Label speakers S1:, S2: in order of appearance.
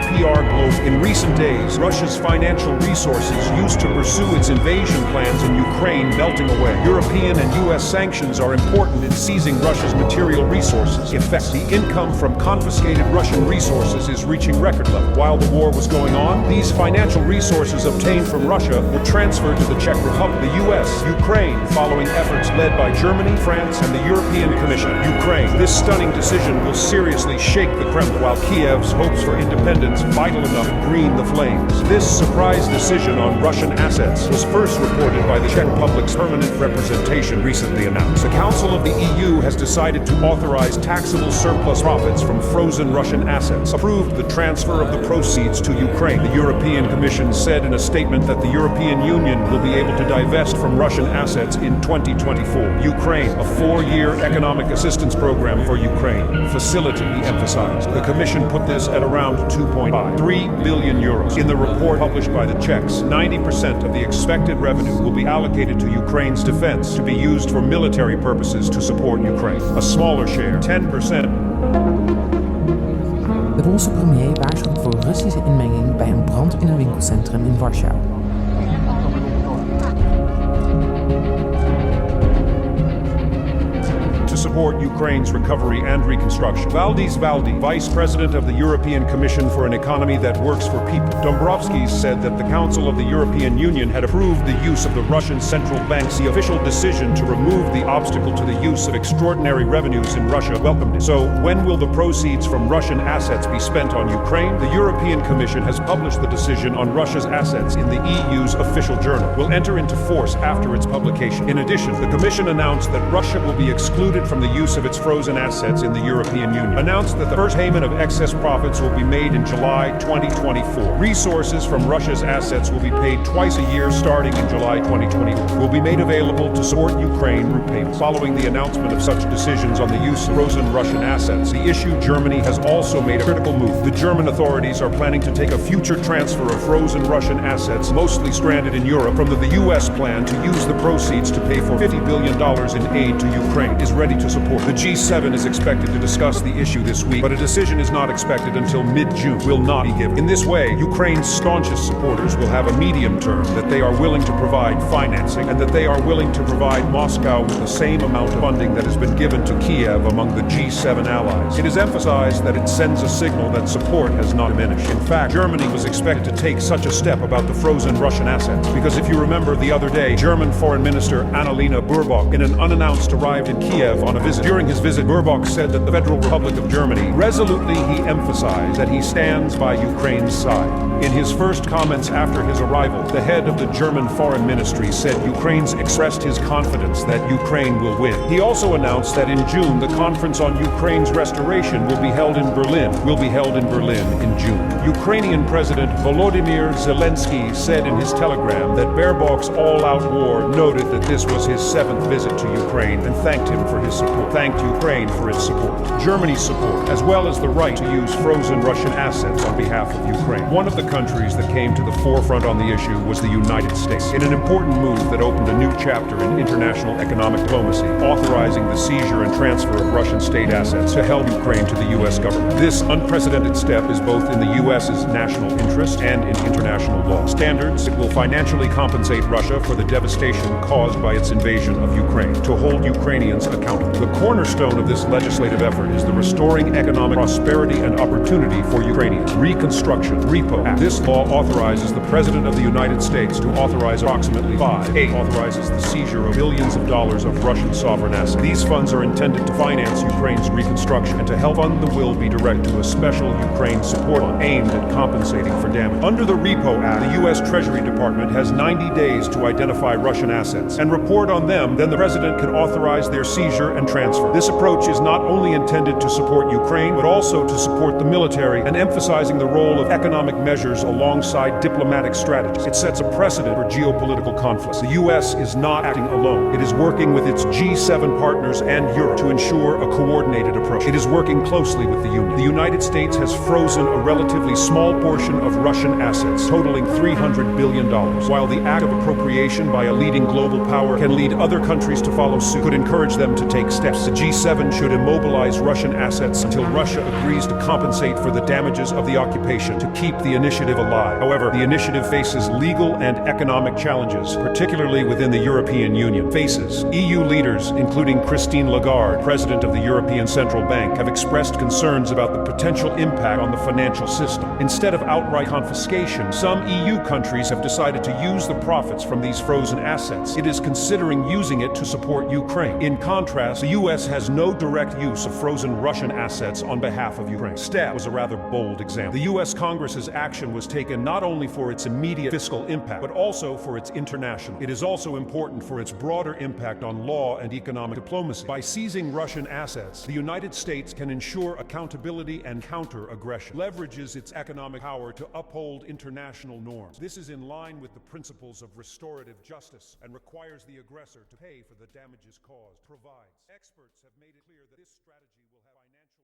S1: PR Globe. In recent days, Russia's financial resources used to pursue its invasion plans in Ukraine melting away. European and U.S. sanctions are important in seizing Russia's material resources. In fact, the income from confiscated Russian resources is reaching record level. While the war was going on, these financial resources obtained from Russia were transferred to the Czech Republic, the U.S., Ukraine, following efforts led by Germany, France, and the European Commission. Ukraine. This stunning decision will seriously shake the Kremlin, while Kiev's hopes for independence vital enough to green the flames. This surprise decision on Russian assets was first reported by the Czech Republic's permanent representation recently announced. The Council of the EU has decided to authorize taxable surplus profits from frozen Russian assets, approved the transfer of the proceeds to Ukraine. The European Commission said in a statement that the European Union will be able to divest from Russian assets in 2024. Ukraine, a 4-year economic assistance program for Ukraine. Facility, he emphasized. The Commission put this at around 2.3 billion euros. In the report published by the Czechs, 90% of the expected revenue will be allocated to Ukraine's defense to be used for military purposes to support Ukraine. A smaller share, 10%.
S2: De Poolse premier waarschuwt voor Russische inmenging bij een brand in een winkelcentrum in Warschau.
S1: Support Ukraine's recovery and reconstruction. Valdis Valdi, Vice President of the European Commission for an Economy that Works for People. Dombrovskis said that the Council of the European Union had approved the use of the Russian Central Bank's official decision to remove the obstacle to the use of extraordinary revenues in Russia welcomed it. So when will the proceeds from Russian assets be spent on Ukraine? The European Commission has published the decision on Russia's assets in the EU's official journal. Will enter into force after its publication. In addition, the Commission announced that Russia will be excluded from the use of its frozen assets in the European Union. Announced that the first payment of excess profits will be made in July 2024. Resources from Russia's assets will be paid twice a year starting in July 2024. Will be made available to support Ukraine through payments. Following the announcement of such decisions on the use of frozen Russian assets, the issue Germany has also made a critical move. The German authorities are planning to take a future transfer of frozen Russian assets, mostly stranded in Europe, from the U.S. plan to use the proceeds to pay for $50 billion in aid to Ukraine. Is ready to support. The G7 is expected to discuss the issue this week, but a decision is not expected until mid-June. Will not be given. In this way, Ukraine's staunchest supporters will have a medium term that they are willing to provide financing and that they are willing to provide Moscow with the same amount of funding that has been given to Kiev among the G7 allies. It is emphasized that it sends a signal that support has not diminished. In fact, Germany was expected to take such a step about the frozen Russian assets, because if you remember the other day, German Foreign Minister Annalena Baerbock, in an unannounced arrived in Kiev on a visit. During his visit, Baerbock said that the Federal Republic of Germany, resolutely he emphasized that he stands by Ukraine's side. In his first comments after his arrival, the head of the German Foreign Ministry said Ukraine's expressed his confidence that Ukraine will win. He also announced that in June, the conference on Ukraine's restoration will be held in Berlin in June. Ukrainian President Volodymyr Zelensky said in his telegram that Baerbock's all-out war noted that this was his 7th visit to Ukraine and thanked him for his support. Thanked Ukraine for its support. Germany's support, as well as the right to use frozen Russian assets on behalf of Ukraine. One of the countries that came to the forefront on the issue was the United States, in an important move that opened a new chapter in international economic diplomacy, authorizing the seizure and transfer of Russian state assets to help Ukraine to the U.S. government. This unprecedented step is both in the U.S.'s national interest and in international law standards. It will financially compensate Russia for the devastation caused by its invasion of Ukraine, to hold Ukrainians accountable. The cornerstone of this legislative effort is the Restoring Economic Prosperity and Opportunity for Ukrainians Reconstruction (REPO) Act. This law authorizes the President of the United States to authorize approximately authorizes the seizure of billions of dollars of Russian sovereign assets. These funds are intended to finance Ukraine's reconstruction and to help fund the will be directed to a special Ukraine support fund aimed at compensating for damage. Under the REPO Act, the U.S. Treasury Department has 90 days to identify Russian assets and report on them. Then the President can authorize their seizure and transfer. This approach is not only intended to support Ukraine, but also to support the military and emphasizing the role of economic measures alongside diplomatic strategies. It sets a precedent for geopolitical conflicts. The U.S. is not acting alone. It is working with its G7 partners and Europe to ensure a coordinated approach. It is working closely with the Union. The United States has frozen a relatively small portion of Russian assets, totaling $300 billion. While the act of appropriation by a leading global power can lead other countries to follow suit, could encourage them to take take steps. The G7 should immobilize Russian assets until Russia agrees to compensate for the damages of the occupation to keep the initiative alive. However, the initiative faces legal and economic challenges, particularly within the European Union. EU leaders, including Christine Lagarde, President of the European Central Bank, have expressed concerns about the potential impact on the financial system. Instead of outright confiscation, some EU countries have decided to use the profits from these frozen assets. It is considering using it to support Ukraine. In contrast, the US has no direct use of frozen Russian assets on behalf of Ukraine. STEP was a rather bold example. The US Congress's action was taken not only for its immediate fiscal impact, but also for its international. It is also important for its broader impact on law and economic diplomacy. By seizing Russian assets, the United States can ensure accountability and counter aggression, leverages its economic power to uphold international norms. This is in line with the principles of restorative justice and requires the aggressor to pay for the damages caused. Experts have made it clear that this strategy will have financial